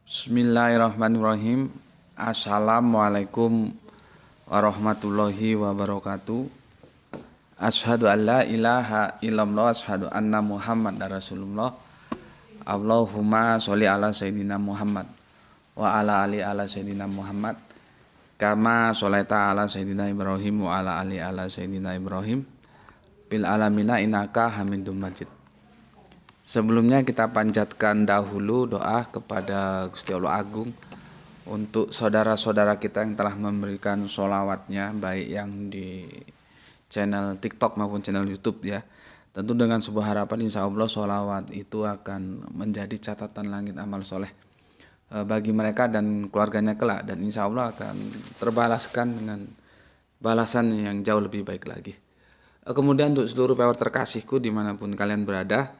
Bismillahirrahmanirrahim. Assalamualaikum warahmatullahi wabarakatuh. Asyhadu an la ilaha illallah, asyhadu anna Muhammad Rasulullah. Allahumma sholli ala sayyidina Muhammad wa ala sayyidina Muhammad. Kama sholaita ala sayyidina Ibrahim wa ala sayyidina Ibrahim. Bil alamina innaka Hamidum Majid. Sebelumnya kita panjatkan dahulu doa kepada Gusti Allah Agung untuk saudara-saudara kita yang telah memberikan sholawatnya, baik yang di channel TikTok maupun channel YouTube ya. Tentu dengan sebuah harapan insya Allah sholawat itu akan menjadi catatan langit amal soleh bagi mereka dan keluarganya kelak, dan insya Allah akan terbalaskan dengan balasan yang jauh lebih baik lagi. Kemudian untuk seluruh pewer terkasihku dimanapun kalian berada,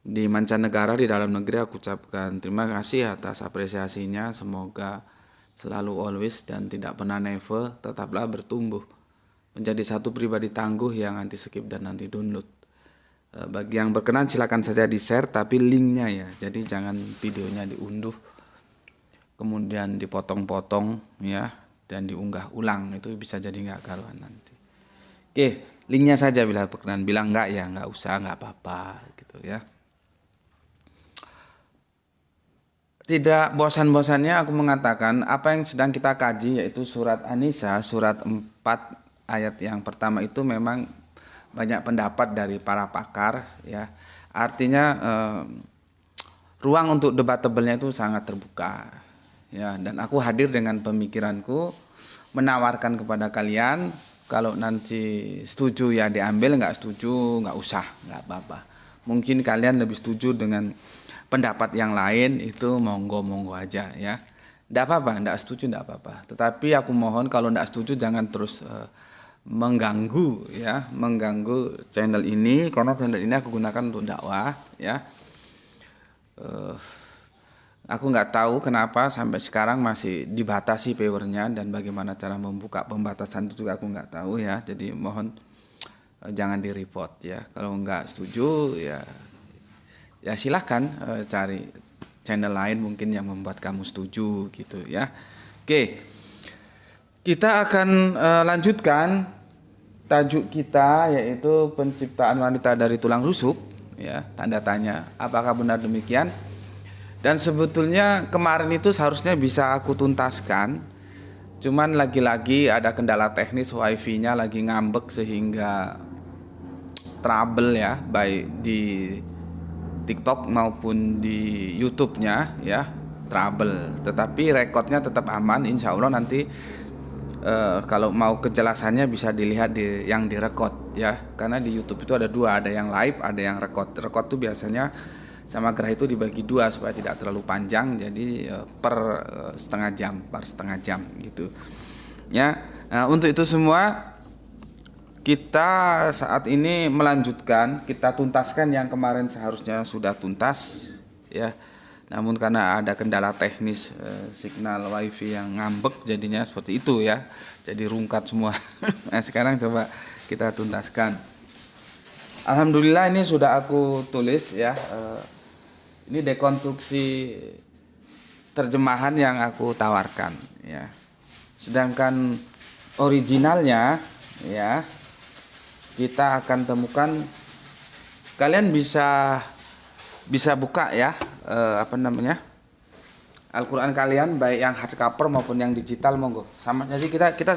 di mancanegara, di dalam negeri, aku ucapkan terima kasih atas apresiasinya. Semoga selalu always dan tidak pernah never, tetaplah bertumbuh menjadi satu pribadi tangguh yang anti skip dan anti download. Bagi yang berkenan silakan saja di share, tapi linknya ya, jadi jangan videonya diunduh kemudian dipotong-potong ya dan diunggah ulang, itu bisa jadi nggak karuan nanti. Oke, linknya saja bila berkenan, bilang nggak ya nggak usah, nggak apa-apa gitu ya. Tidak bosan-bosannya aku mengatakan apa yang sedang kita kaji, yaitu surat An-Nisa, surat 4 ayat yang pertama itu memang banyak pendapat dari para pakar ya. Artinya ruang untuk debatable-nya itu sangat terbuka ya, dan aku hadir dengan pemikiranku menawarkan kepada kalian, kalau nanti setuju ya diambil, nggak setuju nggak usah, nggak apa-apa. Mungkin kalian lebih setuju dengan pendapat yang lain, itu monggo-monggo aja ya. Enggak apa-apa, enggak setuju enggak apa-apa. Tetapi aku mohon kalau enggak setuju jangan terus mengganggu ya, mengganggu channel ini, karena channel ini aku gunakan untuk dakwah ya. Aku nggak tahu kenapa sampai sekarang masih dibatasi powernya, dan bagaimana cara membuka pembatasan itu juga aku nggak tahu ya. Jadi mohon jangan di report ya. Kalau nggak setuju ya silahkan cari channel lain mungkin yang membuat kamu setuju gitu ya. Oke, kita akan lanjutkan tajuk kita, yaitu penciptaan wanita dari tulang rusuk ya, tanda tanya apakah benar demikian. Dan sebetulnya kemarin itu seharusnya bisa aku tuntaskan, cuman lagi-lagi ada kendala teknis, wifi-nya lagi ngambek sehingga trouble ya, baik di TikTok maupun di YouTube-nya ya, trouble. Tetapi rekodnya tetap aman, insya Allah nanti kalau mau kejelasannya bisa dilihat di yang direkod ya, karena di YouTube itu ada dua, ada yang live, ada yang rekod. Rekod itu biasanya sama gerah itu dibagi dua supaya tidak terlalu panjang, jadi per setengah jam gitu ya. Nah, untuk itu semua kita saat ini melanjutkan, kita tuntaskan yang kemarin seharusnya sudah tuntas ya. Namun karena ada kendala teknis signal wifi yang ngambek, jadinya seperti itu ya. Jadi rungkat semua. Nah, sekarang coba kita tuntaskan. Alhamdulillah ini sudah aku tulis ya. Ini dekonstruksi terjemahan yang aku tawarkan ya. Sedangkan originalnya ya kita akan temukan, kalian bisa buka ya Al-Quran kalian, baik yang hardcover maupun yang digital, monggo. Sama, jadi kita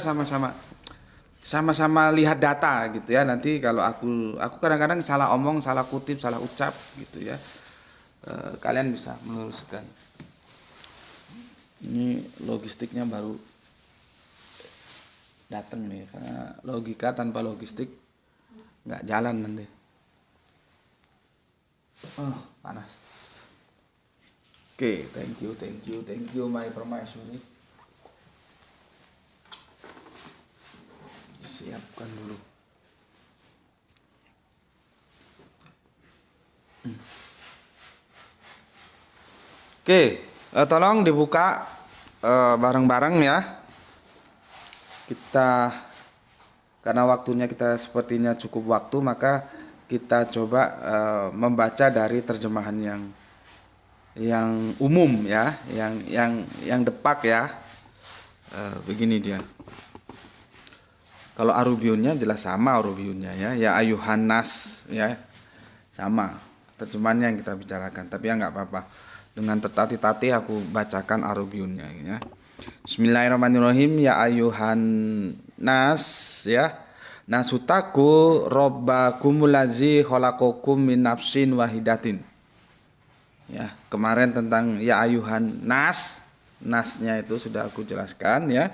sama-sama lihat data gitu ya. Nanti kalau aku kadang-kadang salah omong, salah kutip, salah ucap gitu ya, kalian bisa meluruskan. Ini logistiknya baru datang nih, karena logika tanpa logistik nggak jalan nanti. Panas. Oke, thank you my permaisuri. Siapkan dulu. Oke, tolong dibuka bareng-bareng ya. Kita, karena waktunya kita sepertinya cukup waktu, maka kita coba membaca dari terjemahan yang yang umum ya, yang depak ya. Begini dia. Kalau arubiunnya jelas sama arubiunnya ya. Ya ayuhan nas ya. Sama. Terjemahannya yang kita bicarakan, tapi ya nggak apa-apa. Dengan tertatih-tatih aku bacakan arubiunnya ya. Bismillahirrahmanirrahim. Ya ayuhan nas ya. Nasutaku robbakumul ladzi khalaqakum min nafsin wahidatin. Ya, kemarin tentang ya ayuhan nas, nasnya itu sudah aku jelaskan ya.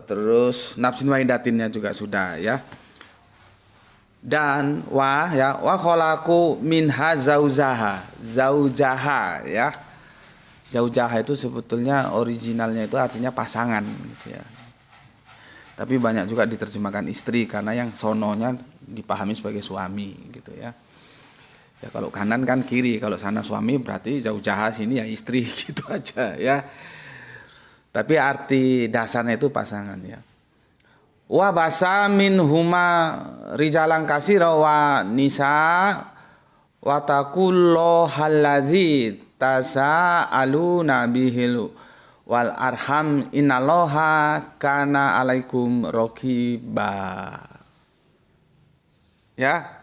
Terus nafsin wahidatinnya juga sudah ya. Dan wa khalaqu minha zaujaha ya. Zaujaha itu sebetulnya originalnya itu artinya pasangan gitu ya. Tapi banyak juga diterjemahkan istri karena yang sononya dipahami sebagai suami gitu ya. Ya kalau kanan kan kiri, kalau sana suami berarti zaujaha, sini ya istri gitu aja ya. Tapi arti dasarnya itu pasangan ya. Wa basa min huma rijalan kasira wa nisa wa taqullu halladzi tasaaluna bihil wal arham innallaha kana alaikum raqiba. Ya.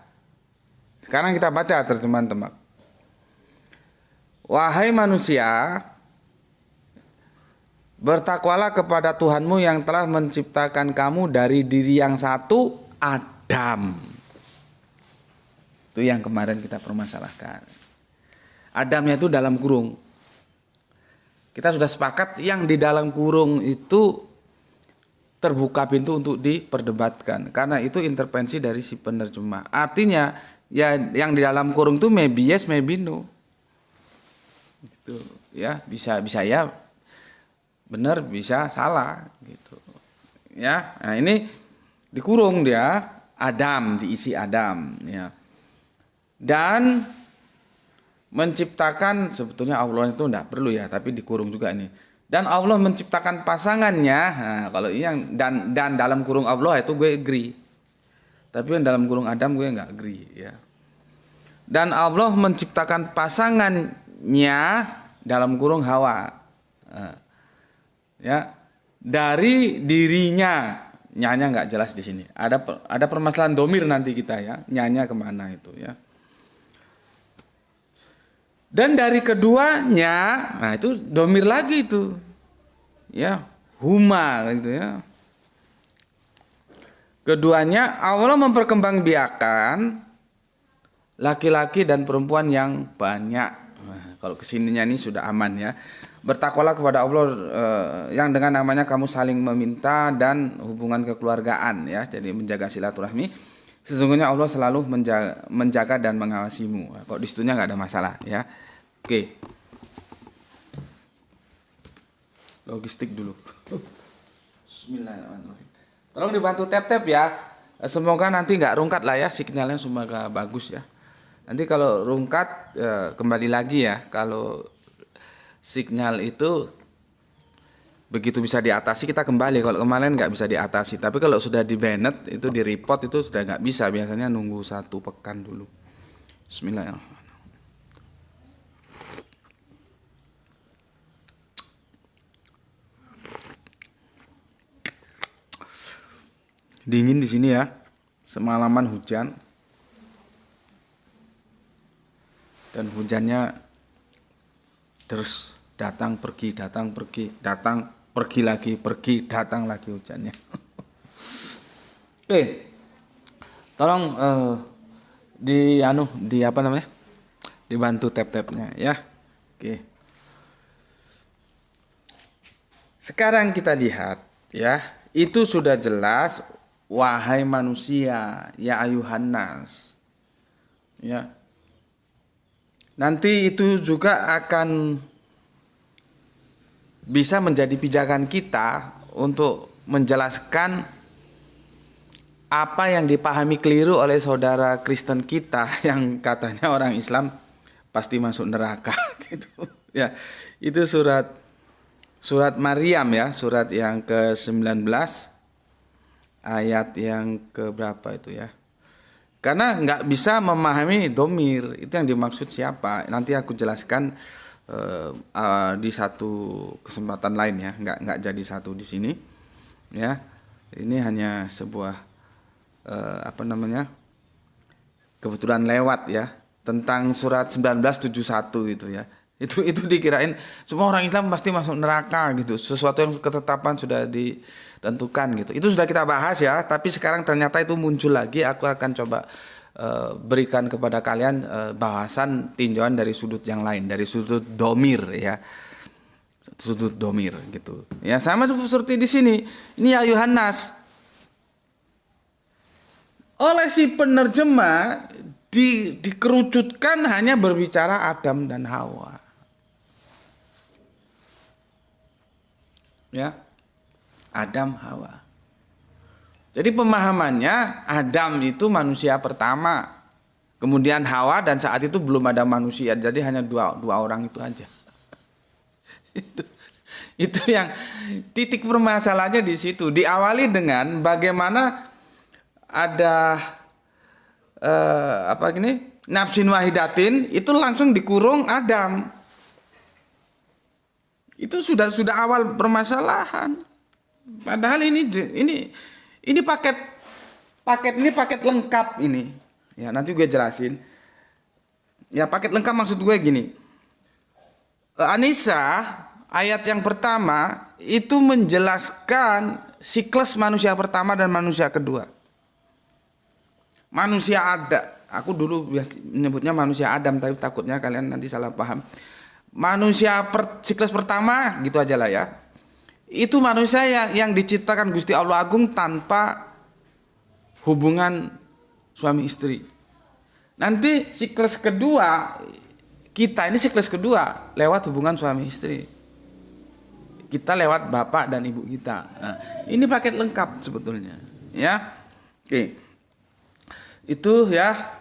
Sekarang kita baca terjemahan Demak. Wahai manusia, bertakwalah kepada Tuhanmu yang telah menciptakan kamu dari diri yang satu, Adam. Itu yang kemarin kita permasalahkan. Adamnya itu dalam kurung. Kita sudah sepakat yang di dalam kurung itu terbuka pintu untuk diperdebatkan. Karena itu intervensi dari si penerjemah. Artinya ya yang di dalam kurung itu maybe yes, maybe no. Gitu ya, bisa ya benar, bisa salah gitu. Ya. Nah, ini dikurung dia, Adam, diisi Adam ya. Dan menciptakan, sebetulnya Allah itu enggak perlu ya, tapi dikurung juga ini. Dan Allah menciptakan pasangannya. Nah, kalau yang dan dalam kurung Allah itu gue agree. Tapi yang dalam kurung Adam gue enggak agree ya. Dan Allah menciptakan pasangannya dalam kurung Hawa. Ya, dari dirinya. Nyanya enggak jelas di sini. Ada permasalahan domir nanti kita ya. Nyanya kemana itu ya. Dan dari keduanya, nah itu domir lagi itu. Ya, huma gitu ya. Keduanya Allah memperkembangbiakan laki-laki dan perempuan yang banyak. Nah, kalau kesininya ini sudah aman ya. Bertakwalah kepada Allah yang dengan namanya kamu saling meminta dan hubungan kekeluargaan ya. Jadi menjaga silaturahmi. Sesungguhnya Allah selalu menjaga dan mengawasimu. Kok di situnya nggak ada masalah ya. Oke. Logistik dulu. Bismillahirrahmanirrahim. Tolong dibantu tap-tap ya. Semoga nanti nggak rungkat lah ya, signalnya semoga bagus ya. Nanti kalau rungkat kembali lagi ya. Kalau signal itu begitu bisa diatasi kita kembali. Kalau kemarin nggak bisa diatasi. Tapi kalau sudah di banned itu di report itu sudah nggak bisa. Biasanya nunggu 1 pekan dulu. Bismillahirrahmanirrahim. Dingin di sini ya. Semalaman hujan. Dan hujannya terus datang pergi, datang pergi, datang pergi lagi, pergi datang lagi hujannya. Oke. Tolong dibantu tap-tapnya ya. Oke. Sekarang kita lihat ya, itu sudah jelas. Wahai manusia, ya ayuhan nas. Ya. Nanti itu juga akan bisa menjadi pijakan kita untuk menjelaskan apa yang dipahami keliru oleh saudara Kristen kita yang katanya orang Islam pasti masuk neraka gitu. Ya, itu surat Maryam ya, surat yang ke-19 ayat yang ke berapa itu ya? Karena nggak bisa memahami domir, itu yang dimaksud siapa. Nanti aku jelaskan di satu kesempatan lain ya, nggak jadi satu di sini. Ya, ini hanya sebuah kebetulan lewat ya tentang surat 1971 itu ya. Itu dikirain semua orang Islam pasti masuk neraka gitu. Sesuatu yang ketetapan sudah ditentukan gitu. Itu sudah kita bahas ya, tapi sekarang ternyata itu muncul lagi. Aku akan coba berikan kepada kalian bahasan tinjauan dari sudut yang lain, dari sudut domir ya. Sudut domir gitu. Ya sama seperti di sini. Ini ayuhan nas. Oleh si penerjemah dikerucutkan hanya berbicara Adam dan Hawa. Ya, Adam Hawa. Jadi pemahamannya Adam itu manusia pertama, kemudian Hawa, dan saat itu belum ada manusia, jadi hanya dua orang itu aja. itu yang titik permasalahannya di situ. Diawali dengan bagaimana ada nafsin wahidatin, itu langsung dikurung Adam. Itu sudah awal permasalahan. Padahal ini paket lengkap ini. Ya, nanti gue jelasin. Ya, paket lengkap maksud gue gini. Anisa ayat yang pertama itu menjelaskan siklus manusia pertama dan manusia kedua. Manusia ada. Aku dulu biasa menyebutnya manusia Adam, tapi takutnya kalian nanti salah paham. Siklus pertama gitu aja lah ya. Itu manusia yang diciptakan Gusti Allah Agung tanpa hubungan suami istri. Nanti siklus kedua, kita ini siklus kedua lewat hubungan suami istri. Kita lewat bapak dan ibu kita. Nah, ini paket lengkap sebetulnya, ya. Oke. Itu ya.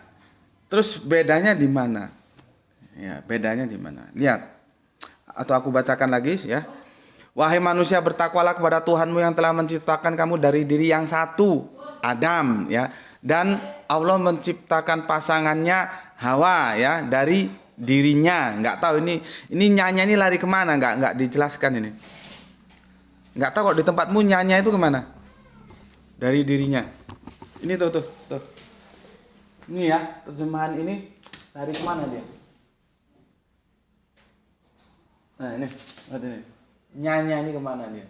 Terus bedanya di mana? Ya, bedanya di mana? Lihat. Atau aku bacakan lagi ya. Wahai manusia, bertakwalah kepada Tuhanmu yang telah menciptakan kamu dari diri yang satu, Adam ya. Dan Allah menciptakan pasangannya Hawa ya dari dirinya. Enggak tahu ini nyanya ini lari kemana? Enggak dijelaskan ini. Enggak tahu kok di tempatmu nyanya itu kemana? Dari dirinya. Ini tuh. Ini ya, terjemahan ini lari kemana dia? Nah ini, lihat ini. Nyanya ini kemana dia?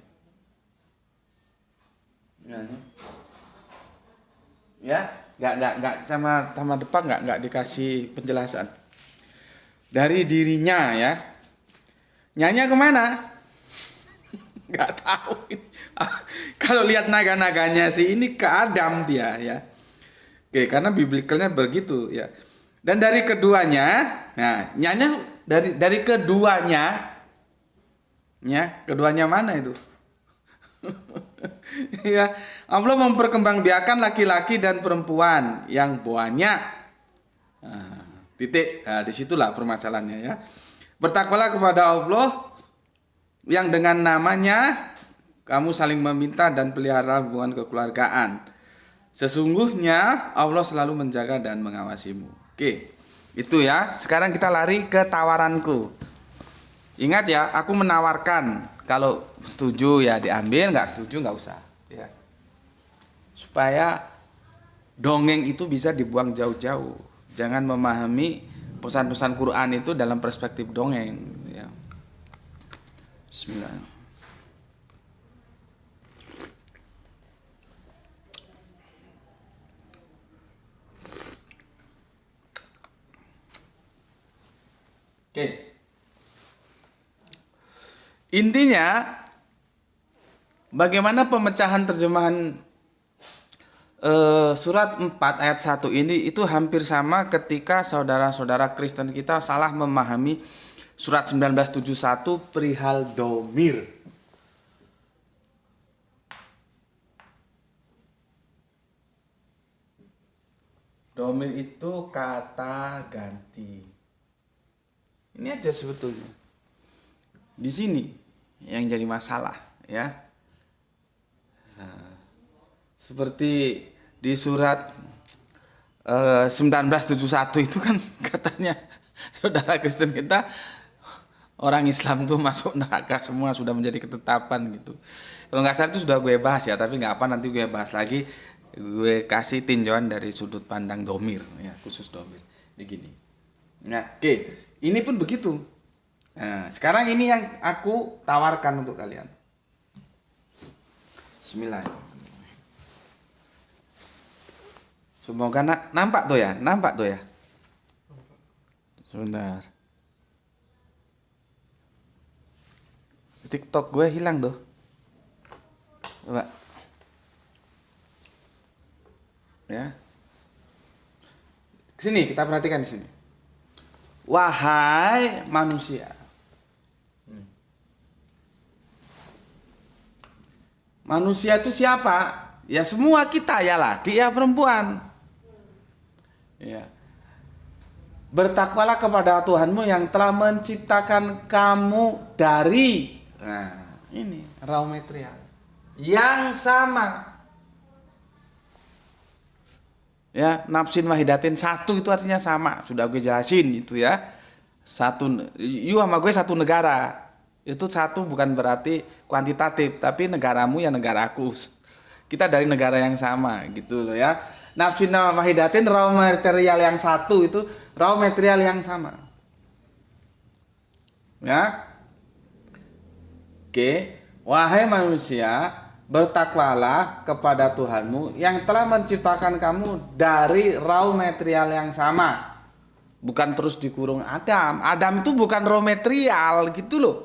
Nyanya. Ya, nggak sama depan nggak dikasih penjelasan. Dari dirinya ya. Nyanya kemana? Nggak tahu. Kalau lihat naga-naganya sih ini ke Adam dia ya. Oke, karena biblikalnya begitu ya. Dan dari keduanya, nah, nyanya dari keduanya, ya, keduanya mana itu? Ya, Allah memperkembangbiakan laki-laki dan perempuan yang banyak. Nah, titik. Nah, disitulah permasalahannya ya. Bertakwalah kepada Allah yang dengan namanya kamu saling meminta dan pelihara hubungan kekeluargaan. Sesungguhnya Allah selalu menjaga dan mengawasimu. Oke, itu ya. Sekarang kita lari ke tawaranku. Ingat ya, aku menawarkan. Kalau setuju ya diambil, nggak setuju nggak usah. Ya. Supaya dongeng itu bisa dibuang jauh-jauh. Jangan memahami pesan-pesan Quran itu dalam perspektif dongeng. Ya. Bismillah. Oke. Intinya bagaimana pemecahan terjemahan surat 4 ayat 1 ini itu hampir sama ketika saudara-saudara Kristen kita salah memahami surat 1971 perihal domir. Domir itu kata ganti. Ini aja sebetulnya. Di sini yang jadi masalah ya. Nah, seperti di surat 1971 itu kan katanya saudara Kristen kita orang Islam tuh masuk neraka semua, sudah menjadi ketetapan gitu. Kalau nggak salah itu sudah gue bahas ya, tapi nggak apa, nanti gue bahas lagi. Gue kasih tinjauan dari sudut pandang domir, ya khusus domir. Begini. Nah, oke, ini pun begitu. Nah, sekarang ini yang aku tawarkan untuk kalian. Bismillah. Semoga nampak tuh ya, nampak tuh ya. Sebentar. TikTok gue hilang tuh. Coba. Ya. Sini kita perhatikan di sini. Wahai manusia. Manusia itu siapa? Ya semua kita, ya laki ya perempuan. Ya. Bertakwalah kepada Tuhanmu yang telah menciptakan kamu dari, nah ini raw material yang sama. Ya, nafsin wahidatin, satu itu artinya sama. Sudah gue jelasin itu ya. Satu, you sama gue satu negara. Itu satu bukan berarti kuantitatif, tapi negaramu ya negaraku. Kita dari negara yang sama gitu loh ya. Nafsin wahidatin, raw material yang satu itu raw material yang sama. Ya. Oke, wahai manusia, bertakwalah kepada Tuhanmu yang telah menciptakan kamu dari raw material yang sama. Bukan terus dikurung Adam. Adam itu bukan raw material gitu loh.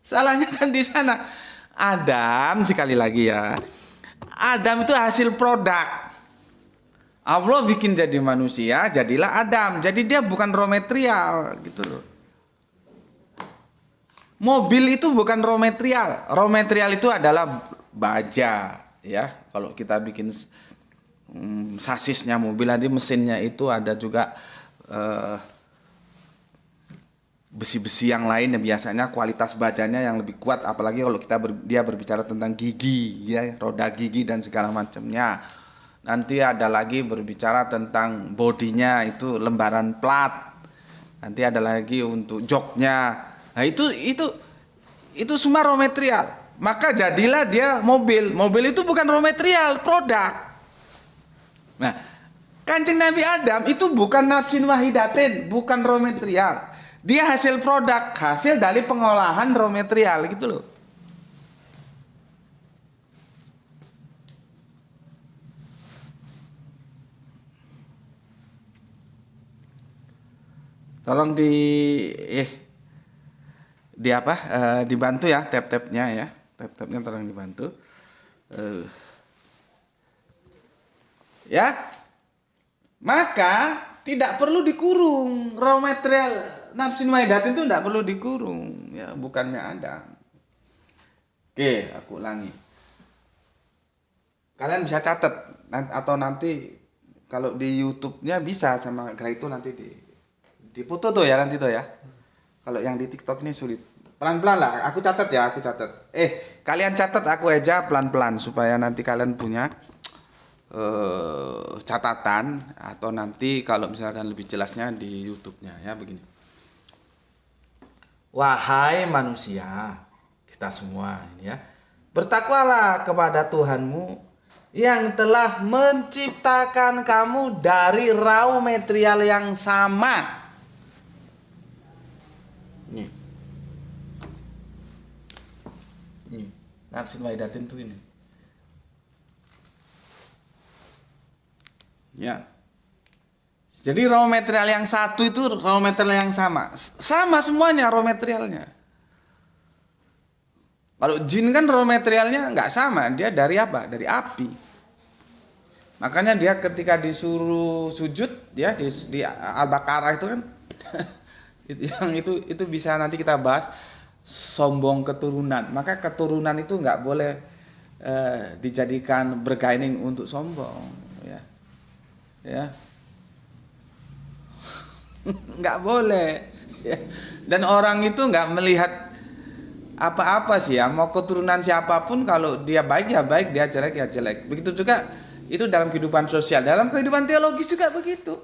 Salahnya kan di sana. Adam, sekali lagi ya. Adam itu hasil produk. Allah bikin jadi manusia, jadilah Adam. Jadi dia bukan raw material gitu loh. Mobil itu bukan raw material. Raw material itu adalah baja, ya. Kalau kita bikin sasisnya mobil, nanti mesinnya itu ada juga besi-besi yang lain yang biasanya kualitas bajanya yang lebih kuat, apalagi kalau kita dia berbicara tentang gigi, ya, roda gigi dan segala macamnya. Nanti ada lagi berbicara tentang bodinya, itu lembaran plat. Nanti ada lagi untuk joknya. Nah, itu semua raw material. Maka jadilah dia mobil. Mobil itu bukan raw material, produk. Nah, Kanjeng Nabi Adam itu bukan nafsin wahidatin, bukan raw material. Dia hasil produk, hasil dari pengolahan raw material gitu loh. Tolong dibantu ya tab-tabnya ya. Tab-tabnya tolong dibantu. Ya. Maka tidak perlu dikurung raw material. Nafsin wahidatin itu tidak perlu dikurung, ya, bukannya ada. Oke, aku ulangi. Kalian bisa catat atau nanti kalau di YouTube-nya bisa sama itu nanti di foto tuh ya nanti tuh ya. Kalau yang di TikTok ini sulit. Pelan-pelan lah, aku catat ya, aku catat. Kalian catat, aku aja pelan-pelan supaya nanti kalian punya catatan, atau nanti kalau misalkan lebih jelasnya di YouTube-nya ya, begini. Wahai manusia, kita semua ini ya, bertakwalah kepada Tuhanmu yang telah menciptakan kamu dari raw material yang sama. Nih. Nafsin wahidatin tuh ini. Ya. Jadi raw material yang satu itu raw material yang sama. Sama semuanya raw materialnya. Kalau jin kan raw materialnya nggak sama. Dia dari apa? Dari api. Makanya dia ketika disuruh sujud ya di Al-Baqarah itu kan itu bisa nanti kita bahas, sombong keturunan. Maka keturunan itu nggak boleh dijadikan bergaining untuk sombong ya. Ya. Nggak boleh ya. Dan orang itu nggak melihat apa-apa sih ya, mau keturunan siapapun, kalau dia baik ya baik, dia jelek ya jelek. Begitu juga Itu dalam kehidupan sosial, dalam kehidupan teologis juga begitu.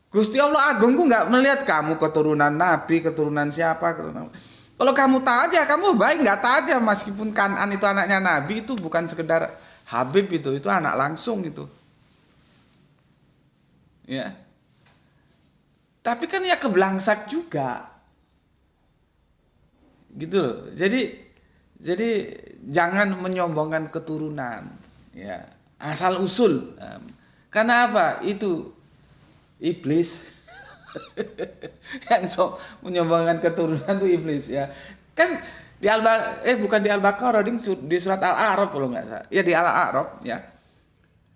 Gusti Allah Agungku nggak melihat kamu keturunan nabi, keturunan siapa, keturunan. Kalau kamu taat ya kamu baik, nggak taat ya meskipun Kanan itu anaknya nabi, itu bukan sekedar Habib, itu anak langsung itu. Ya. Tapi kan ya kebelangsak juga. Gitu loh. Jadi jangan menyombongkan keturunan, ya. Asal usul. Karena apa? Itu iblis. Yang menyombongkan keturunan itu iblis, ya. Kan di bukan di Al-Baqarah, di surat Al-A'raf kalau nggak salah. Ya di Al-A'raf, ya.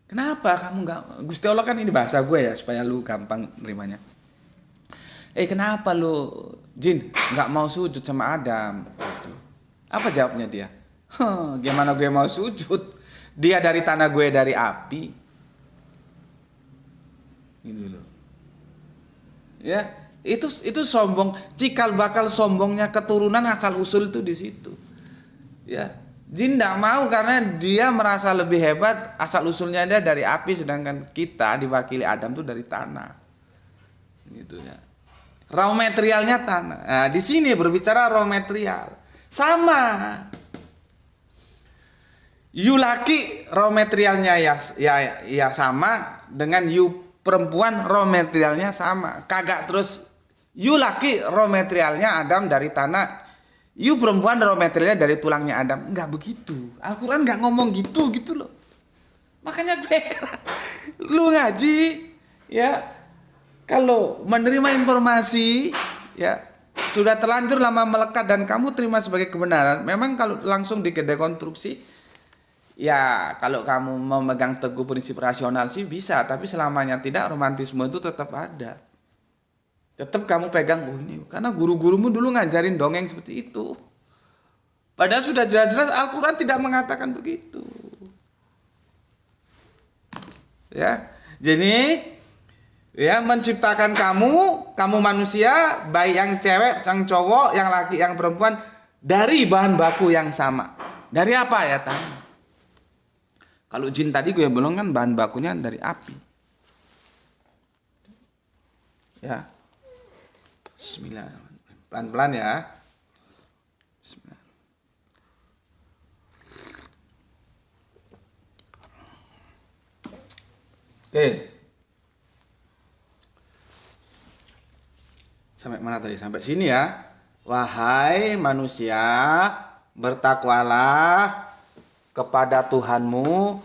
Kenapa kamu nggak, Gusti Allah kan ini bahasa gue ya supaya lu gampang nerimanya. Kenapa lu Jin nggak mau sujud sama Adam? Gitu. Apa jawabnya dia? Gimana gue mau sujud? Dia dari tanah, gue dari api. Gitu loh. Ya, itu sombong. Cikal bakal sombongnya keturunan asal usul itu di situ. Ya, Jin tidak mau karena dia merasa lebih hebat, asal usulnya dia dari api, sedangkan kita diwakili Adam tuh dari tanah. Gitu ya. Raw materialnya tanah. Nah, di sini berbicara raw material. Sama. You laki raw materialnya ya sama dengan you perempuan raw materialnya sama. Kagak terus you laki raw materialnya Adam dari tanah, you perempuan raw materialnya dari tulangnya Adam. Enggak begitu. Al-Quran enggak ngomong gitu loh. Makanya gue lu ngaji ya, kalau menerima informasi ya sudah terlanjur lama melekat dan kamu terima sebagai kebenaran, memang kalau langsung didekonstruksi ya, kalau kamu memegang teguh prinsip rasional sih bisa, tapi selamanya tidak, romantisme itu tetap ada. Tetap kamu pegang, ini karena guru-gurumu dulu ngajarin dongeng seperti itu. Padahal sudah jelas-jelas Al-Quran tidak mengatakan begitu. Ya, jadi ya menciptakan kamu manusia, baik yang cewek, yang cowok, yang laki, yang perempuan, dari bahan baku yang sama. Dari apa ya, tanah? Kalau jin tadi gue bilang kan bahan bakunya dari api. Ya. Bismillah. Pelan-pelan ya. Bismillah. Oke. Sampai mana tadi? Sampai sini ya. Wahai manusia, bertakwalah kepada Tuhanmu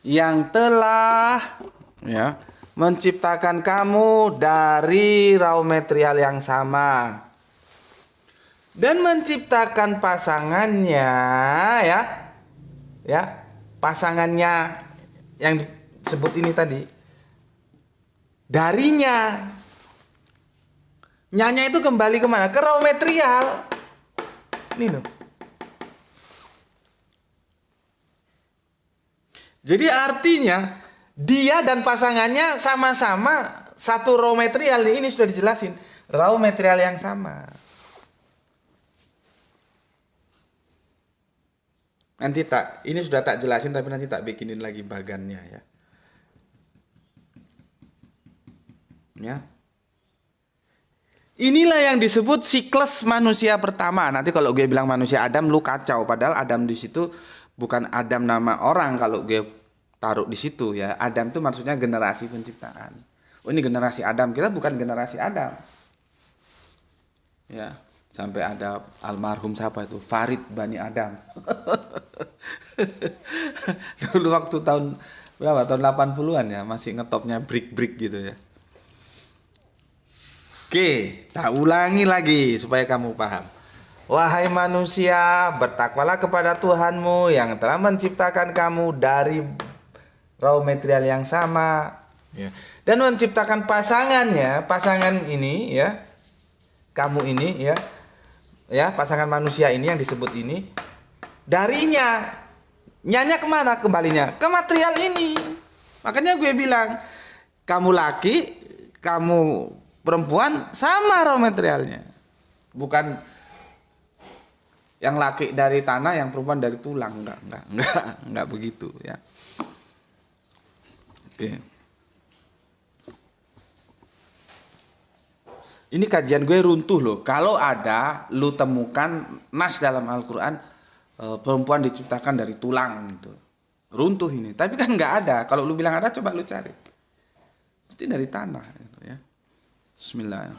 yang telah ya menciptakan kamu dari raw material yang sama dan menciptakan pasangannya ya pasangannya yang disebut ini tadi darinya. Nyanya itu kembali kemana? Ke raw material. Ini loh. Jadi artinya dia dan pasangannya sama-sama satu raw material. Ini sudah dijelasin, raw material yang sama. Nanti ini sudah tak jelasin, tapi nanti tak bikinin lagi bagannya ya. Ya. Inilah yang disebut siklus manusia pertama. Nanti kalau gue bilang manusia Adam, lu kacau. Padahal Adam di situ bukan Adam nama orang kalau gue taruh di situ ya. Adam itu maksudnya generasi penciptaan. Oh, ini generasi Adam, kita bukan generasi Adam. Ya, sampai ada almarhum siapa itu? Farid Bani Adam. Dulu waktu tahun berapa? Tahun 80-an ya, masih ngetopnya brick-brick gitu ya. Oke, tak ulangi lagi supaya kamu paham. Wahai manusia, bertakwalah kepada Tuhanmu yang telah menciptakan kamu dari raw material yang sama ya. Dan menciptakan pasangannya, pasangan ini ya, kamu ini ya pasangan manusia ini yang disebut ini, darinya. Nyanya kemana kembalinya? Ke material ini. Makanya gue bilang, kamu laki, kamu perempuan, sama raw materialnya. Bukan yang laki dari tanah, yang perempuan dari tulang, enggak begitu ya. Oke. Ini kajian gue runtuh loh. Kalau ada lu temukan nas dalam Al-Quran perempuan diciptakan dari tulang gitu. Runtuh ini. Tapi kan nggak ada. Kalau lu bilang ada, coba lu cari. Mesti dari tanah gitu ya. Bismillah.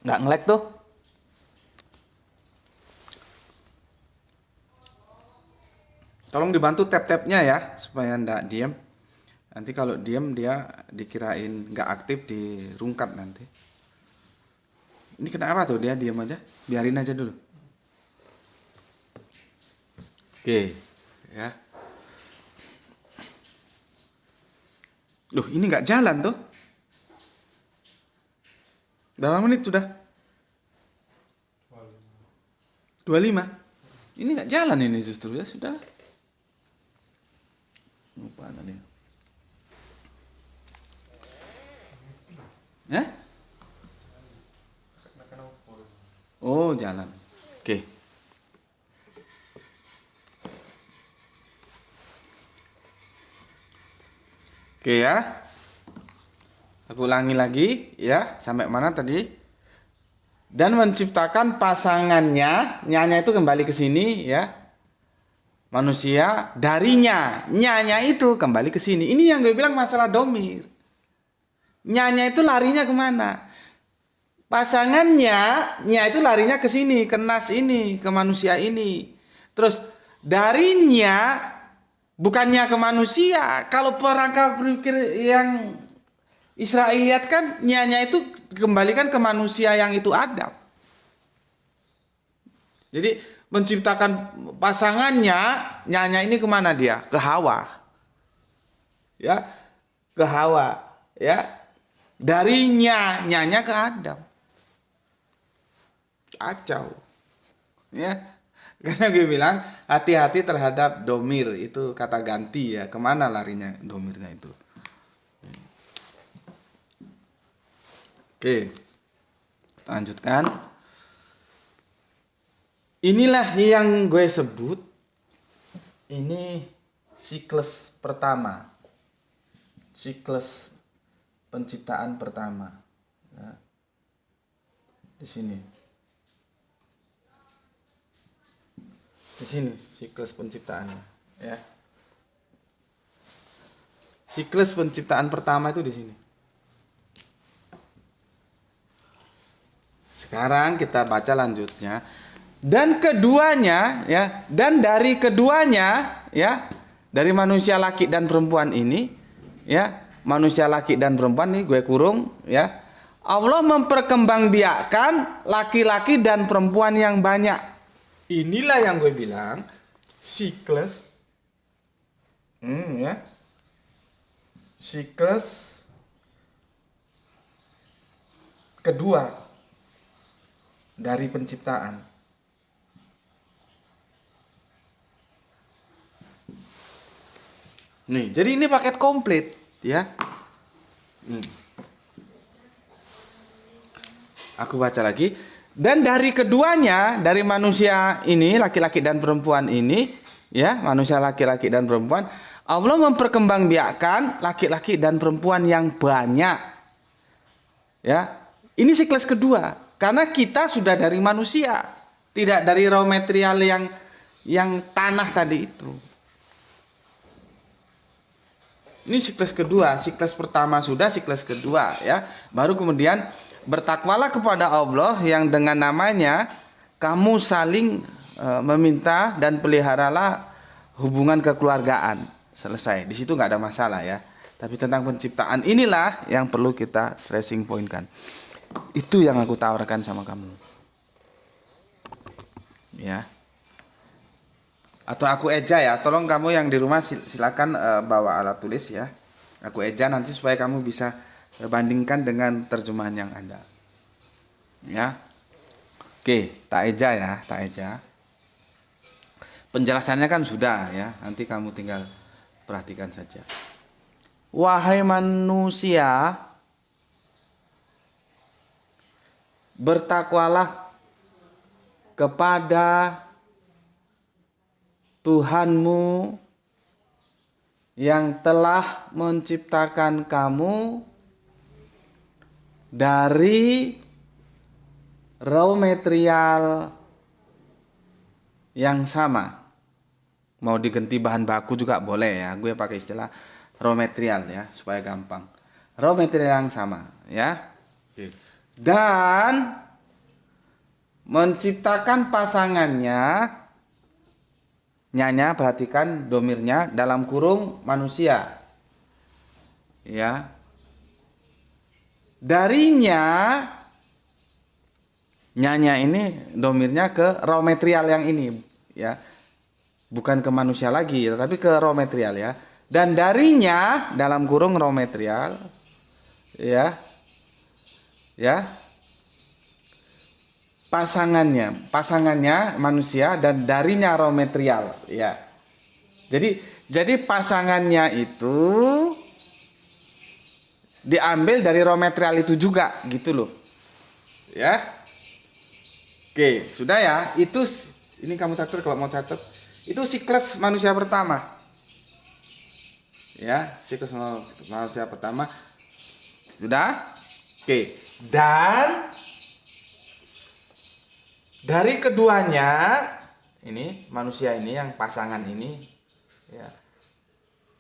Nggak nge-lag tuh. Tolong dibantu tap-tapnya ya supaya nggak diam. Nanti kalau diam dia dikirain nggak aktif, dirungkat nanti. Ini kenapa tuh dia diam aja? Biarin aja dulu. Oke, ya. Loh, ini nggak jalan tuh. Berapa menit sudah? 25. Ini nggak jalan ini justru ya, sudah. Lupa tadi. Ya? Oh, jalan. Oke. Oke ya. Aku ulangi lagi ya, sampai mana tadi? Dan menciptakan pasangannya, nyanya itu kembali ke sini ya. Manusia darinya, nyanya itu kembali ke sini. Ini yang gue bilang masalah domir. Nyanya itu larinya kemana? Pasangannya, nya itu larinya ke sini, ke nas ini, ke manusia ini. Terus darinya bukannya ke manusia. Kalau perangkat berpikir yang Israeliat kan nyanya itu kembalikan ke manusia yang itu Adam. Jadi menciptakan pasangannya, nyanya ini kemana dia? Ke Hawa. Ya, ke Hawa. Ya, darinya nyanya ke Adam. Kacau. Ya, karena gue bilang hati-hati terhadap domir, itu kata ganti ya. Kemana larinya domirnya itu? Oke, kita lanjutkan. Inilah yang gue sebut, ini siklus pertama, siklus penciptaan pertama. Ya. Di sini siklus penciptaannya. Ya. Siklus penciptaan pertama itu di sini. Sekarang kita baca lanjutnya. Dan keduanya ya, dan dari keduanya ya, dari manusia laki dan perempuan ini ya, manusia laki dan perempuan ini gue kurung ya. Allah memperkembangbiakkan laki-laki dan perempuan yang banyak. Inilah yang gue bilang siklus ya. Siklus kedua dari penciptaan. Nih, jadi ini paket komplit ya. Aku baca lagi. Dan dari keduanya, dari manusia ini, laki-laki dan perempuan ini, ya, manusia laki-laki dan perempuan, Allah memperkembangbiakkan laki-laki dan perempuan yang banyak. Ya, ini siklus kedua. Karena kita sudah dari manusia, tidak dari raw material yang tanah tadi itu. Ini siklus kedua, siklus pertama sudah, siklus kedua ya. Baru kemudian bertakwalah kepada Allah yang dengan namanya kamu saling meminta dan peliharalah hubungan kekeluargaan. Selesai. Di situ nggak ada masalah ya. Tapi tentang penciptaan inilah yang perlu kita stressing pointkan. Itu yang aku tawarkan sama kamu. Ya. Atau aku eja ya, tolong kamu yang di rumah silakan bawa alat tulis ya. Aku eja nanti supaya kamu bisa bandingkan dengan terjemahan yang ada. Ya. Oke, tak eja ya, tak eja. Penjelasannya kan sudah ya, nanti kamu tinggal perhatikan saja. Wahai manusia, bertakwalah kepada Tuhanmu yang telah menciptakan kamu dari raw material yang sama. Mau diganti bahan baku juga boleh ya. Gue pakai istilah raw material ya supaya gampang. Raw material yang sama ya. Dan menciptakan pasangannya, nyanya, perhatikan domirnya dalam kurung manusia. Ya. Darinya, nyanya ini domirnya ke raw material yang ini ya. Bukan ke manusia lagi, tapi ke raw material ya. Dan darinya dalam kurung raw material ya. Ya. Pasangannya manusia dan darinya raw material ya. Jadi pasangannya itu diambil dari raw material itu juga gitu loh. Ya. Oke, sudah ya. Itu ini kamu catat kalau mau catat. Itu siklus manusia pertama. Ya, siklus manusia pertama. Sudah? Oke. Dan dari keduanya ini manusia ini yang pasangan ini ya.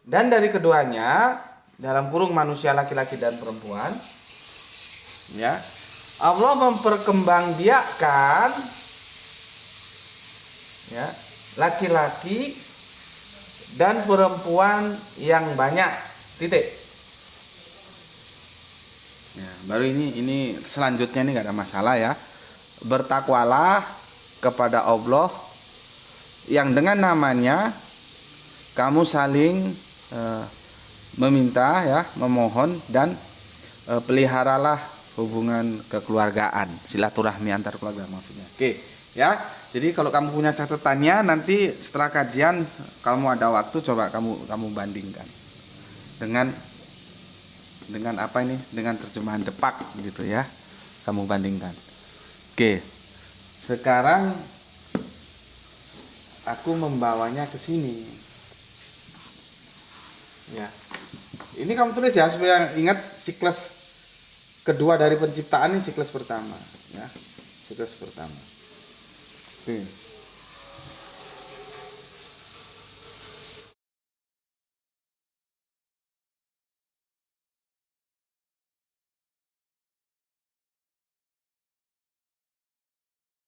Dan dari keduanya dalam kurung manusia laki-laki dan perempuan ya. Allah memperkembangbiakkan ya, laki-laki dan perempuan yang banyak. Titik. Ya, baru ini selanjutnya ini nggak ada masalah ya. Bertakwalah kepada Allah yang dengan namanya kamu saling meminta ya, memohon dan peliharalah hubungan kekeluargaan, silaturahmi antar keluarga maksudnya. Oke, ya. Jadi kalau kamu punya catatannya nanti setelah kajian kamu ada waktu coba kamu bandingkan dengan apa ini? Dengan terjemahan Depak gitu ya. Kamu bandingkan. Oke. Sekarang aku membawanya ke sini. Ya. Ini kamu tulis ya supaya ingat siklus kedua dari penciptaan ini siklus pertama ya. Siklus pertama. Oke.